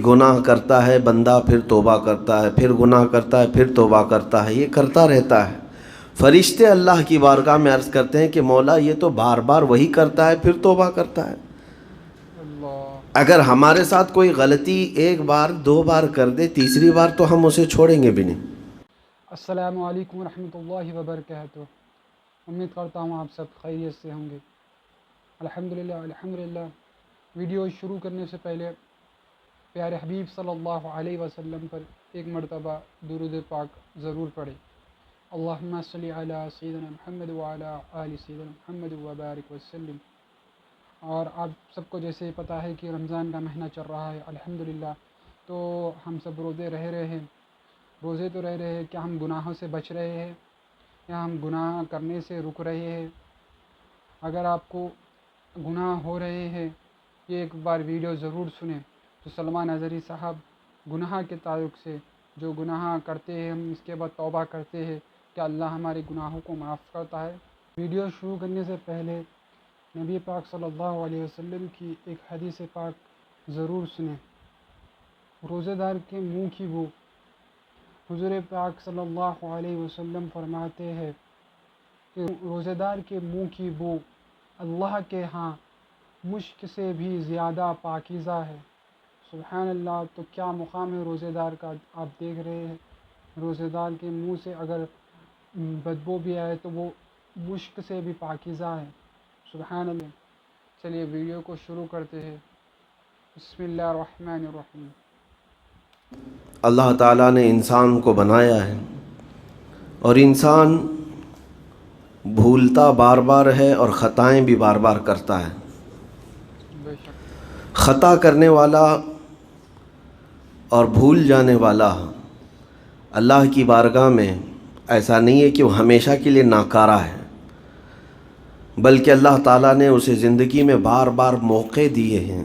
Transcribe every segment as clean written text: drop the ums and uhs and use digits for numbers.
گناہ کرتا ہے بندہ پھر توبہ کرتا ہے، پھر گناہ کرتا ہے پھر توبہ کرتا ہے، یہ کرتا رہتا ہے۔ فرشتے اللہ کی بارگاہ میں عرض کرتے ہیں کہ مولا یہ تو بار بار وہی کرتا ہے پھر توبہ کرتا ہے۔ اگر ہمارے ساتھ کوئی غلطی ایک بار دو بار کر دے، تیسری بار تو ہم اسے چھوڑیں گے بھی نہیں۔ السلام علیکم ورحمۃ اللہ وبرکاتہ۔ امید کرتا ہوں آپ سب خیریت سے ہوں گے۔ الحمدللہ ویڈیو شروع کرنے سے پہلے پیارے حبیب صلی اللہ علیہ وسلم پر ایک مرتبہ درود پاک ضرور پڑھیں۔ اللہم صلی علی سیدنا محمد وعلی آل سیدنا محمد وبارک وسلم۔ اور آپ سب کو جیسے پتہ ہے کہ رمضان کا مہینہ چل رہا ہے الحمدللہ، تو ہم سب روزے رہ رہے ہیں۔ روزے تو رہ رہے ہیں، کیا ہم گناہوں سے بچ رہے ہیں یا ہم گناہ کرنے سے رک رہے ہیں؟ اگر آپ کو گناہ ہو رہے ہیں یہ ایک بار ویڈیو ضرور سنیں۔ تو سلمان اظہری صاحب گناہ کے تعلق سے جو گناہ کرتے ہیں ہم اس کے بعد توبہ کرتے ہیں، کہ اللہ ہمارے گناہوں کو معاف کرتا ہے۔ ویڈیو شروع کرنے سے پہلے نبی پاک صلی اللہ علیہ وسلم کی ایک حدیث پاک ضرور سنیں۔ روزے دار کے منہ کی بو، حضور پاک صلی اللہ علیہ وسلم فرماتے ہیں کہ روزے دار کے منہ کی بو اللہ کے ہاں مشک سے بھی زیادہ پاکیزہ ہے۔ سبحان اللہ! تو کیا مقام ہے روزے دار کا، آپ دیکھ رہے ہیں۔ روزے دار کے منہ سے اگر بدبو بھی آئے تو وہ مشک سے بھی پاکیزہ ہے۔ سبحان اللہ! چلیے ویڈیو کو شروع کرتے ہیں۔ بسم اللہ الرحمن الرحیم۔ اللہ تعالیٰ نے انسان کو بنایا ہے اور انسان بھولتا بار بار ہے اور خطائیں بھی بار بار کرتا ہے۔ بے شک خطا کرنے والا اور بھول جانے والا اللہ کی بارگاہ میں ایسا نہیں ہے کہ وہ ہمیشہ کے لیے ناکارہ ہے، بلکہ اللہ تعالیٰ نے اسے زندگی میں بار بار موقع دیے ہیں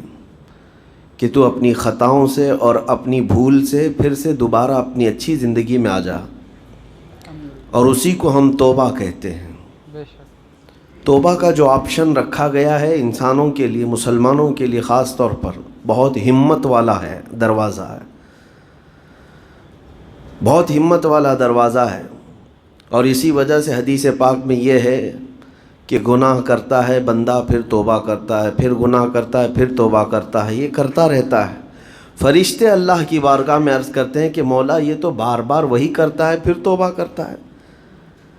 کہ تو اپنی خطاؤں سے اور اپنی بھول سے پھر سے دوبارہ اپنی اچھی زندگی میں آ جا، اور اسی کو ہم توبہ کہتے ہیں۔ بے شک توبہ کا جو آپشن رکھا گیا ہے انسانوں کے لیے، مسلمانوں کے لیے خاص طور پر، بہت ہمت والا ہے دروازہ ہے، بہت ہمت والا دروازہ ہے۔ اور اسی وجہ سے حدیث پاک میں یہ ہے کہ گناہ کرتا ہے بندہ پھر توبہ کرتا ہے، پھر گناہ کرتا ہے پھر توبہ کرتا ہے، یہ کرتا رہتا ہے۔ فرشتے اللہ کی بارگاہ میں عرض کرتے ہیں کہ مولا یہ تو بار بار وہی کرتا ہے پھر توبہ کرتا ہے۔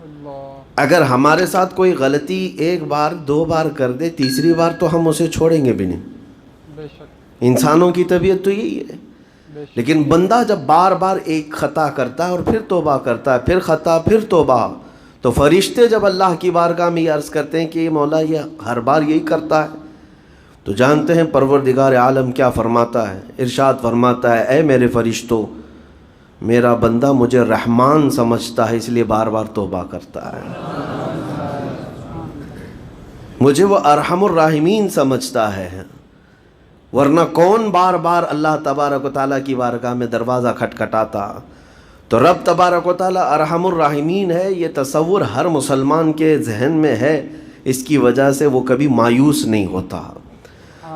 اللہ اگر ہمارے ساتھ کوئی غلطی ایک بار دو بار کر دے، تیسری بار تو ہم اسے چھوڑیں گے بھی نہیں۔ بے شک انسانوں کی طبیعت تو یہی ہے۔ بے شک لیکن بندہ جب بار بار ایک خطا کرتا ہے اور پھر توبہ کرتا ہے، پھر خطا پھر توبہ، تو فرشتے جب اللہ کی بارگاہ میں یہ عرض کرتے ہیں کہ یہ مولا یہ ہر بار یہی کرتا ہے، تو جانتے ہیں پروردگار عالم کیا فرماتا ہے؟ ارشاد فرماتا ہے، اے میرے فرشتوں، میرا بندہ مجھے رحمان سمجھتا ہے اس لیے بار بار توبہ کرتا ہے، مجھے وہ ارحم الراحمین سمجھتا ہے، ورنہ کون بار بار اللہ تبارک و تعالیٰ کی بارگاہ میں دروازہ کھٹکھٹاتا؟ تو رب تبارک و تعالیٰ ارحم الراحمین ہے، یہ تصور ہر مسلمان کے ذہن میں ہے، اس کی وجہ سے وہ کبھی مایوس نہیں ہوتا۔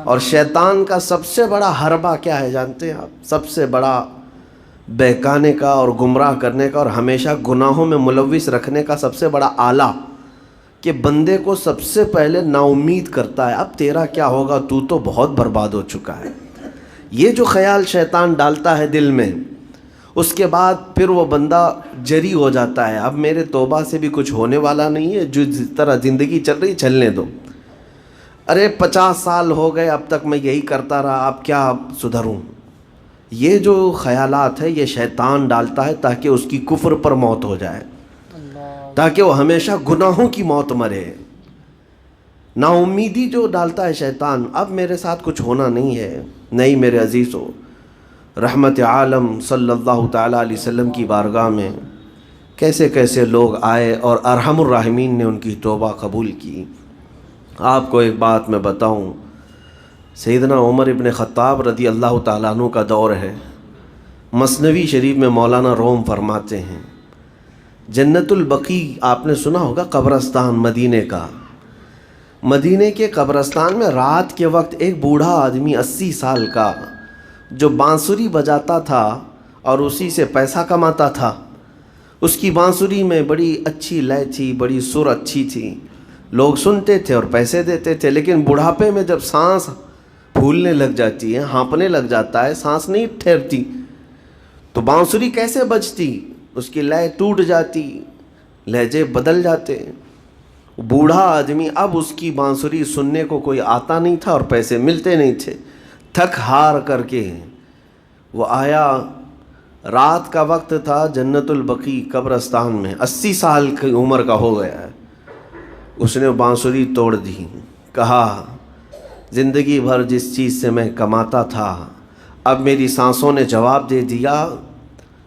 اور شیطان کا سب سے بڑا حربہ کیا ہے جانتے ہیں آپ؟ سب سے بڑا بہکانے کا اور گمراہ کرنے کا اور ہمیشہ گناہوں میں ملوث رکھنے کا سب سے بڑا آلہ، کہ بندے کو سب سے پہلے نا امید کرتا ہے، اب تیرا کیا ہوگا، تو بہت برباد ہو چکا ہے۔ یہ جو خیال شیطان ڈالتا ہے دل میں، اس کے بعد پھر وہ بندہ جری ہو جاتا ہے، اب میرے توبہ سے بھی کچھ ہونے والا نہیں ہے، جو جس طرح زندگی چل رہی چلنے دو، ارے 50 سال ہو گئے اب تک میں یہی کرتا رہا، اب کیا سدھروں۔ یہ جو خیالات ہے یہ شیطان ڈالتا ہے تاکہ اس کی کفر پر موت ہو جائے، تاکہ وہ ہمیشہ گناہوں کی موت مرے۔ نا امیدی جو ڈالتا ہے شیطان، اب میرے ساتھ کچھ ہونا نہیں ہے۔ نہیں میرے عزیزو، رحمت عالم صلی اللہ تعالیٰ علیہ وسلم کی بارگاہ میں کیسے کیسے لوگ آئے اور ارحم الراحمین نے ان کی توبہ قبول کی۔ آپ کو ایک بات میں بتاؤں، سیدنا عمر ابن خطاب رضی اللہ تعالیٰ عنہ کا دور ہے۔ مثنوی شریف میں مولانا روم فرماتے ہیں، جنت البقیع آپ نے سنا ہوگا، قبرستان مدینے کا، مدینے کے قبرستان میں رات کے وقت ایک بوڑھا آدمی 80 سال کا، جو بانسری بجاتا تھا اور اسی سے پیسہ کماتا تھا، اس کی بانسری میں بڑی اچھی لے تھی، بڑی سر اچھی تھی، لوگ سنتے تھے اور پیسے دیتے تھے، لیکن بڑھاپے میں جب سانس پھولنے لگ جاتی ہے، ہانپنے لگ جاتا ہے، سانس نہیں ٹھہرتی، تو بانسری کیسے بجتی؟ اس کی لے ٹوٹ جاتی، لہجے بدل جاتے۔ بوڑھا آدمی، اب اس کی بانسری سننے کو کوئی آتا نہیں تھا اور پیسے ملتے نہیں تھے، تھک ہار کر کے وہ آیا۔ رات کا وقت تھا، جنت البقیع قبرستان میں، 80 سال کی عمر کا ہو گیا ہے۔ اس نے بانسری توڑ دی، کہا زندگی بھر جس چیز سے میں کماتا تھا، اب میری سانسوں نے جواب دے دیا،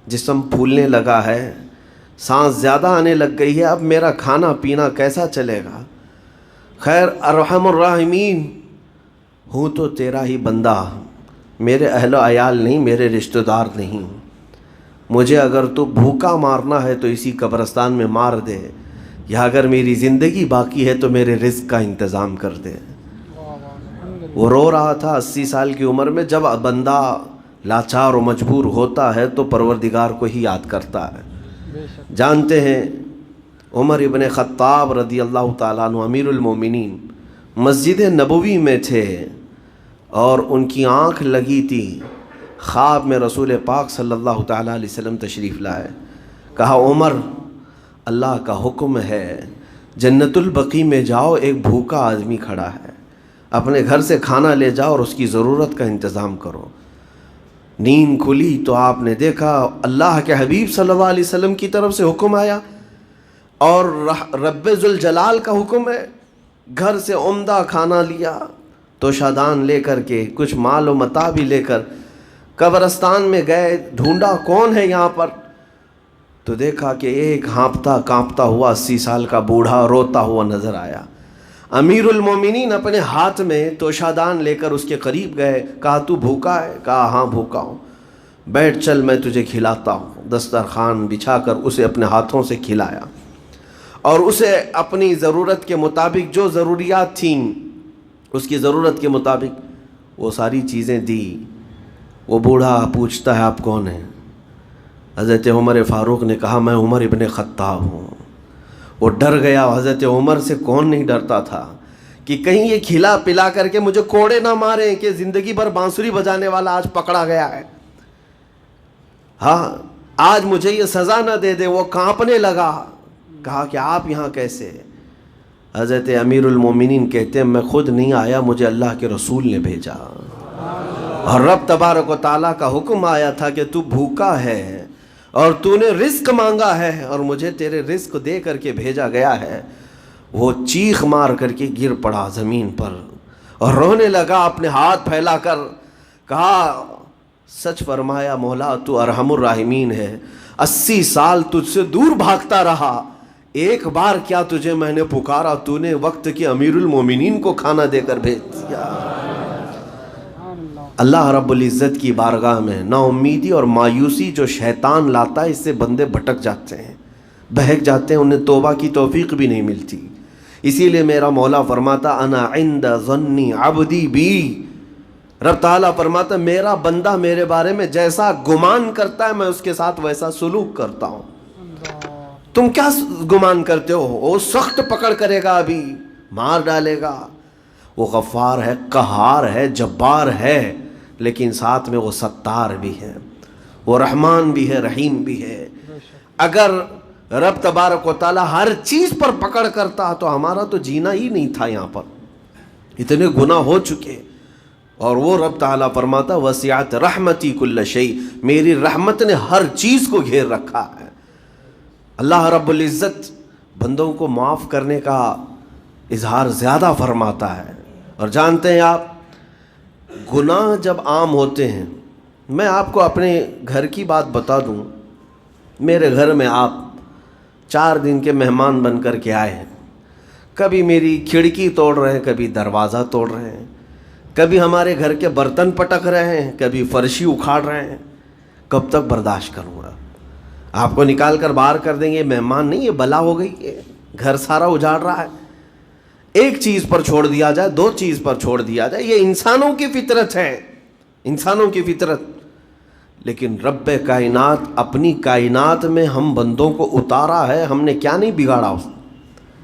جسم پھولنے لگا ہے، سانس زیادہ آنے لگ گئی ہے، اب میرا کھانا پینا کیسا چلے گا؟ خیر ارحم الراحمین، ہوں تو تیرا ہی بندہ، میرے اہل و عیال نہیں، میرے رشتہ دار نہیں، مجھے اگر تو بھوکا مارنا ہے تو اسی قبرستان میں مار دے، یا اگر میری زندگی باقی ہے تو میرے رزق کا انتظام کر دے۔ وہ رو رہا تھا 80 سال کی عمر میں۔ جب بندہ لاچار و مجبور ہوتا ہے تو پروردگار کو ہی یاد کرتا ہے۔ جانتے ہیں عمر ابن خطاب رضی اللہ تعالیٰ عنہ امیر المومنین مسجد نبوی میں تھے اور ان کی آنکھ لگی تھی، خواب میں رسول پاک صلی اللہ تعالیٰ علیہ وسلم تشریف لائے، کہا عمر اللہ کا حکم ہے، جنت البقیع میں جاؤ، ایک بھوکا آدمی کھڑا ہے، اپنے گھر سے کھانا لے جاؤ اور اس کی ضرورت کا انتظام کرو۔ نیند کھلی تو آپ نے دیکھا اللہ کے حبیب صلی اللہ علیہ وسلم کی طرف سے حکم آیا، اور رب ذوالجلال کا حکم ہے، گھر سے عمدہ کھانا لیا، توشادان لے کر کے، کچھ مال و متاع بھی لے کر قبرستان میں گئے، ڈھونڈا کون ہے یہاں پر، تو دیکھا کہ ایک ہانپتا کانپتا ہوا 80 سال کا بوڑھا روتا ہوا نظر آیا۔ امیر المومنین اپنے ہاتھ میں توشادان لے کر اس کے قریب گئے، کہا تو بھوکا ہے؟ کہا ہاں بھوکا ہوں، بیٹھ چل میں تجھے کھلاتا ہوں۔ دسترخوان بچھا کر اسے اپنے ہاتھوں سے کھلایا اور اسے اپنی ضرورت کے مطابق جو ضروریات تھیں اس کی ضرورت کے مطابق وہ ساری چیزیں دی۔ وہ بوڑھا پوچھتا ہے آپ کون ہیں؟ حضرت عمر فاروق نے کہا میں عمر ابن خطاب ہوں۔ وہ ڈر گیا، حضرت عمر سے کون نہیں ڈرتا تھا کہ کہیں یہ کھلا پلا کر کے مجھے کوڑے نہ ماریں کہ زندگی بھر بانسری بجانے والا آج پکڑا گیا ہے، ہاں آج مجھے یہ سزا نہ دے دے۔ وہ کانپنے لگا، کہا کہ آپ یہاں کیسے؟ حضرت امیر المومنین کہتے ہیں میں خود نہیں آیا، مجھے اللہ کے رسول نے بھیجا، اور رب تبارک و تعالیٰ کا حکم آیا تھا کہ تو بھوکا ہے اور تو نے رزق مانگا ہے اور مجھے تیرے رزق دے کر کے بھیجا گیا ہے۔ وہ چیخ مار کر کے گر پڑا زمین پر اور رونے لگا، اپنے ہاتھ پھیلا کر کہا سچ فرمایا مولا، تو ارحم الراحمین ہے، 80 سال تجھ سے دور بھاگتا رہا، ایک بار کیا تجھے میں نے پکارا، تو نے وقت کے امیر المومنین کو کھانا دے کر بھیج دیا۔ اللہ رب العزت کی بارگاہ میں نا امیدی اور مایوسی جو شیطان لاتا ہے، اس سے بندے بھٹک جاتے ہیں، بہک جاتے ہیں، انہیں توبہ کی توفیق بھی نہیں ملتی۔ اسی لیے میرا مولا فرماتا انا عند ظن عبدی بی، رب تعالیٰ فرماتا میرا بندہ میرے بارے میں جیسا گمان کرتا ہے میں اس کے ساتھ ویسا سلوک کرتا ہوں۔ تم کیا گمان کرتے ہو؟ وہ سخت پکڑ کرے گا، ابھی مار ڈالے گا، وہ غفار ہے، قہار ہے، جبار ہے، لیکن ساتھ میں وہ ستار بھی ہے، وہ رحمان بھی ہے، رحیم بھی ہے۔ اگر رب تبارک و تعالیٰ ہر چیز پر پکڑ کرتا تو ہمارا تو جینا ہی نہیں تھا، یہاں پر اتنے گناہ ہو چکے۔ اور وہ رب تعالیٰ فرماتا وسعت رحمتی کل شیء، میری رحمت نے ہر چیز کو گھیر رکھا ہے۔ اللہ رب العزت بندوں کو معاف کرنے کا اظہار زیادہ فرماتا ہے۔ اور جانتے ہیں آپ، گناہ جب عام ہوتے ہیں، میں آپ کو اپنے گھر کی بات بتا دوں، میرے گھر میں آپ 4 دن کے مہمان بن کر کے آئے ہیں، کبھی میری کھڑکی توڑ رہے ہیں، کبھی دروازہ توڑ رہے ہیں، کبھی ہمارے گھر کے برتن پٹک رہے ہیں، کبھی فرشی اکھاڑ رہے ہیں، کب تک برداشت کروں گا؟ آپ کو نکال کر باہر کر دیں گے، مہمان نہیں، یہ بلا ہو گئی ہے، گھر سارا اجاڑ رہا ہے۔ ایک چیز پر چھوڑ دیا جائے، 2 چیز پر چھوڑ دیا جائے، یہ انسانوں کی فطرت ہے۔ انسانوں کی فطرت. لیکن رب کائنات اپنی کائنات میں ہم بندوں کو اتارا ہے, ہم نے کیا نہیں بگاڑا اس نے.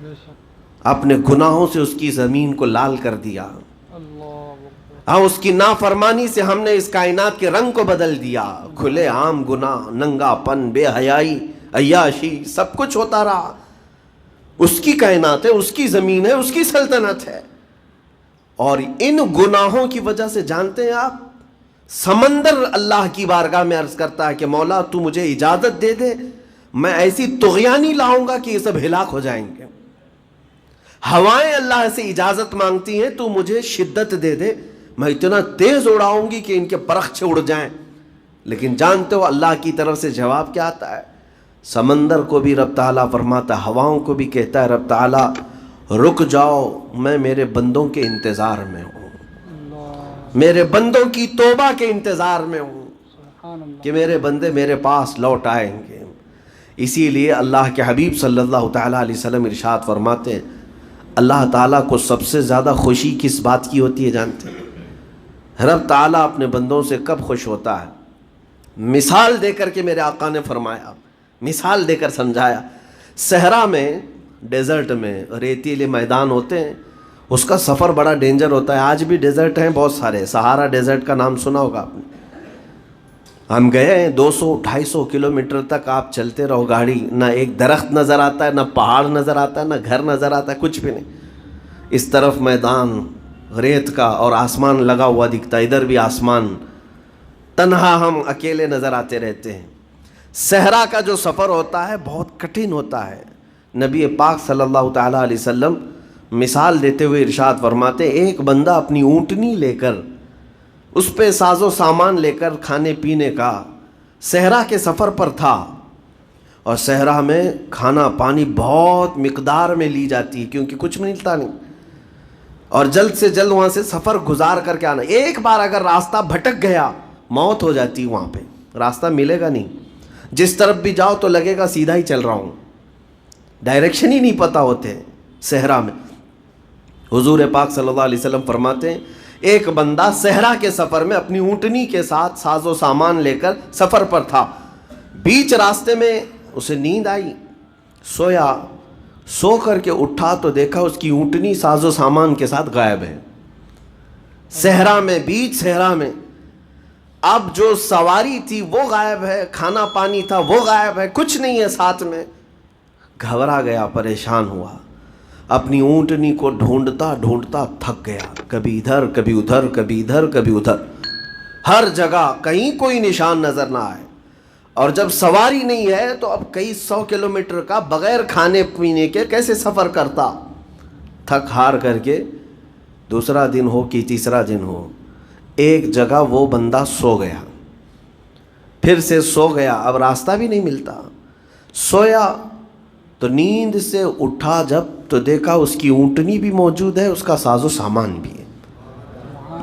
بے شک. اپنے گناہوں سے اس کی زمین کو لال کر دیا. اللہ اکبر. ہاں, اس کی نافرمانی سے ہم نے اس کائنات کے رنگ کو بدل دیا. کھلے عام گناہ, ننگا پن, بے حیائی, عیاشی, سب کچھ ہوتا رہا. اس کی کائنات ہے, اس کی زمین ہے, اس کی سلطنت ہے. اور ان گناہوں کی وجہ سے جانتے ہیں آپ, سمندر اللہ کی بارگاہ میں عرض کرتا ہے کہ مولا تو مجھے اجازت دے دے, میں ایسی طغیانی لاؤں گا کہ یہ سب ہلاک ہو جائیں گے. ہوائیں اللہ سے اجازت مانگتی ہیں, تو مجھے شدت دے دے, میں اتنا تیز اڑاؤں گی کہ ان کے پرخچے اڑ جائیں. لیکن جانتے ہو اللہ کی طرف سے جواب کیا آتا ہے؟ سمندر کو بھی رب تعالیٰ فرماتا ہے, ہواؤں کو بھی کہتا ہے رب تعالیٰ رک جاؤ, میں میرے بندوں کے انتظار میں ہوں, اللہ. میرے بندوں کی توبہ کے انتظار میں ہوں سبحان اللہ. کہ میرے بندے میرے پاس لوٹ آئیں گے. اسی لیے اللہ کے حبیب صلی اللہ تعالیٰ علیہ وسلم ارشاد فرماتے ہیں, اللہ تعالیٰ کو سب سے زیادہ خوشی کس بات کی ہوتی ہے جانتے ہیں؟ رب تعالیٰ اپنے بندوں سے کب خوش ہوتا ہے؟ مثال دے کر کے میرے آقا نے فرمایا, مثال دے کر سمجھایا. صحرا میں, ڈیزرٹ میں ریتیلے میدان ہوتے ہیں, اس کا سفر بڑا ڈینجر ہوتا ہے. آج بھی ڈیزرٹ ہیں بہت سارے, سہارا ڈیزرٹ کا نام سنا ہوگا آپ نے. ہم گئے ہیں, 200-250 کلومیٹر تک آپ چلتے رہو گاڑی, نہ ایک درخت نظر آتا ہے, نہ پہاڑ نظر آتا ہے, نہ گھر نظر آتا ہے, کچھ بھی نہیں. اس طرف میدان ریت کا اور آسمان لگا ہوا دکھتا ہے, ادھر بھی آسمان, تنہا ہم اکیلے نظر آتے رہتے ہیں. صحرا کا جو سفر ہوتا ہے بہت کٹھن ہوتا ہے. نبی پاک صلی اللہ تعالیٰ علیہ وسلم مثال دیتے ہوئے ارشاد فرماتے, ایک بندہ اپنی اونٹنی لے کر, اس پہ ساز و سامان لے کر کھانے پینے کا صحرا کے سفر پر تھا, اور صحرا میں کھانا پانی بہت مقدار میں لی جاتی ہے کیونکہ کچھ ملتا نہیں, اور جلد سے جلد وہاں سے سفر گزار کر کے آنا. ایک بار اگر راستہ بھٹک گیا موت ہو جاتی, وہاں پہ راستہ ملے گا نہیں. جس طرف بھی جاؤ تو لگے گا سیدھا ہی چل رہا ہوں, ڈائریکشن ہی نہیں پتہ ہوتے صحرا میں. حضور پاک صلی اللہ علیہ وسلم فرماتے ہیں, ایک بندہ صحرا کے سفر میں اپنی اونٹنی کے ساتھ ساز و سامان لے کر سفر پر تھا. بیچ راستے میں اسے نیند آئی, سویا, سو کر کے اٹھا تو دیکھا اس کی اونٹنی ساز و سامان کے ساتھ غائب ہے. صحرا میں, بیچ صحرا میں. اب جو سواری تھی وہ غائب ہے, کھانا پانی تھا وہ غائب ہے, کچھ نہیں ہے ساتھ میں. گھبرا گیا, پریشان ہوا, اپنی اونٹنی کو ڈھونڈتا ڈھونڈتا تھک گیا. کبھی ادھر کبھی ادھر, کبھی ادھر کبھی ادھر, ہر جگہ کہیں کوئی نشان نظر نہ آئے. اور جب سواری نہیں ہے تو اب کئی 100 کلومیٹر کا بغیر کھانے پینے کے کیسے سفر کرتا. تھک ہار کر کے دوسرا دن ہو کہ تیسرا دن ہو, ایک جگہ وہ بندہ سو گیا, پھر سے سو گیا, اب راستہ بھی نہیں ملتا. سویا تو نیند سے اٹھا جب تو دیکھا اس کی اونٹنی بھی موجود ہے, اس کا ساز و سامان بھی ہے.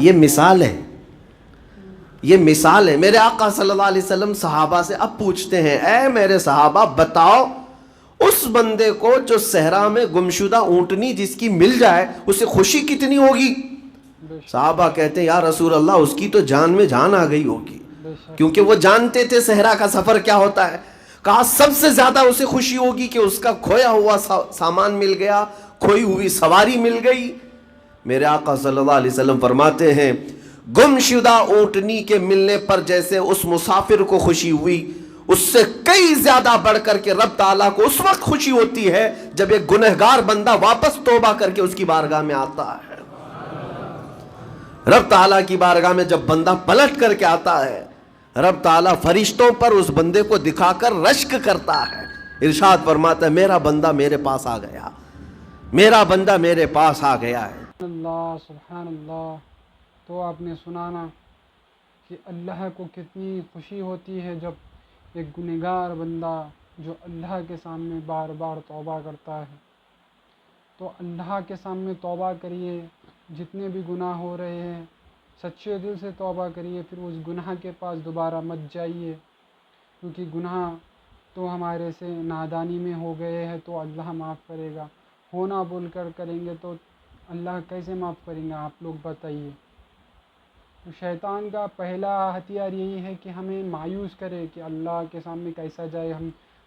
یہ مثال ہے, یہ مثال ہے. میرے آقا صلی اللہ علیہ وسلم صحابہ سے اب پوچھتے ہیں, اے میرے صحابہ بتاؤ اس بندے کو جو صحرا میں گمشدہ اونٹنی جس کی مل جائے اسے خوشی کتنی ہوگی؟ صحابہ کہتے ہیں یا رسول اللہ اس کی تو جان میں جان آ گئی ہوگی, کیونکہ وہ جانتے تھے صحرا کا سفر کیا ہوتا ہے. کہا سب سے زیادہ اسے خوشی ہوگی کہ اس کا کھویا ہوا سامان مل گیا, کھوئی ہوئی سواری مل گئی. میرے آقا صلی اللہ علیہ وسلم فرماتے ہیں گمشدہ اونٹنی کے ملنے پر جیسے اس مسافر کو خوشی ہوئی, اس سے کئی زیادہ بڑھ کر کے رب تعالیٰ کو اس وقت خوشی ہوتی ہے جب ایک گنہگار بندہ واپس توبہ کر کے اس کی بارگاہ میں آتا ہے. رب تعالیٰ کی بارگاہ میں جب بندہ پلٹ کر کے آتا ہے, رب تعالیٰ فرشتوں پر اس بندے کو دکھا کر رشک کرتا ہے, ارشاد فرماتا ہے میرا بندہ میرے پاس آ گیا, میرا بندہ میرے پاس آ گیا ہے. اللہ سبحان اللہ. تو آپ نے سنانا کہ اللہ کو کتنی خوشی ہوتی ہے جب ایک گنہگار بندہ جو اللہ کے سامنے بار بار توبہ کرتا ہے. تو اللہ کے سامنے توبہ کریے, جتنے بھی گناہ ہو رہے ہیں سچے دل سے توبہ کریے, پھر اس گناہ کے پاس دوبارہ مت جائیے, کیونکہ گناہ تو ہمارے سے نادانی میں ہو گئے ہیں تو اللہ معاف کرے گا, ہونا بول کر کریں گے تو اللہ کیسے معاف کریں گے, آپ لوگ بتائیے. شیطان کا پہلا ہتھیار یہی ہے کہ ہمیں مایوس کرے کہ اللہ کے سامنے کیسا جائے،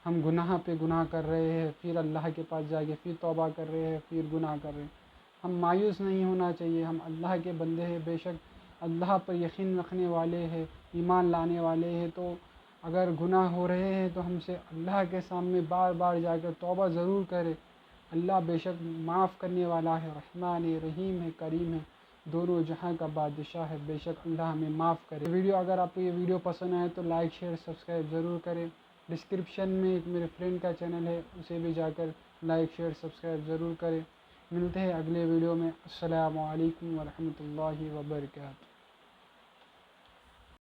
ہم گناہ پہ گناہ کر رہے ہیں، پھر اللہ کے پاس جا کے پھر توبہ کر رہے ہیں، پھر گناہ کر رہے ہیں۔ ہم مایوس نہیں ہونا چاہیے، ہم اللہ کے بندے ہیں، بے شک اللہ پر یقین رکھنے والے ہیں، ایمان لانے والے ہیں، تو اگر گناہ ہو رہے ہیں تو ہم سے اللہ کے سامنے بار بار جا کر توبہ ضرور کرے۔ اللہ بے شک معاف کرنے والا ہے، رحمان ہے، رحیم ہے، کریم ہے، دونوں جہاں کا بادشاہ ہے، بے شک اللہ ہمیں معاف کرے۔ اگر آپ کو یہ ویڈیو پسند آئے تو لائک شیئر سبسکرائب ضرور کریں۔ ڈسکرپشن میں ایک میرے فرینڈ کا چینل ہے، اسے بھی جا کر لائک شیئر سبسکرائب ضرور کریں۔ ملتے ہیں اگلے ویڈیو میں۔ السلام علیکم ورحمۃ اللہ وبرکاتہ۔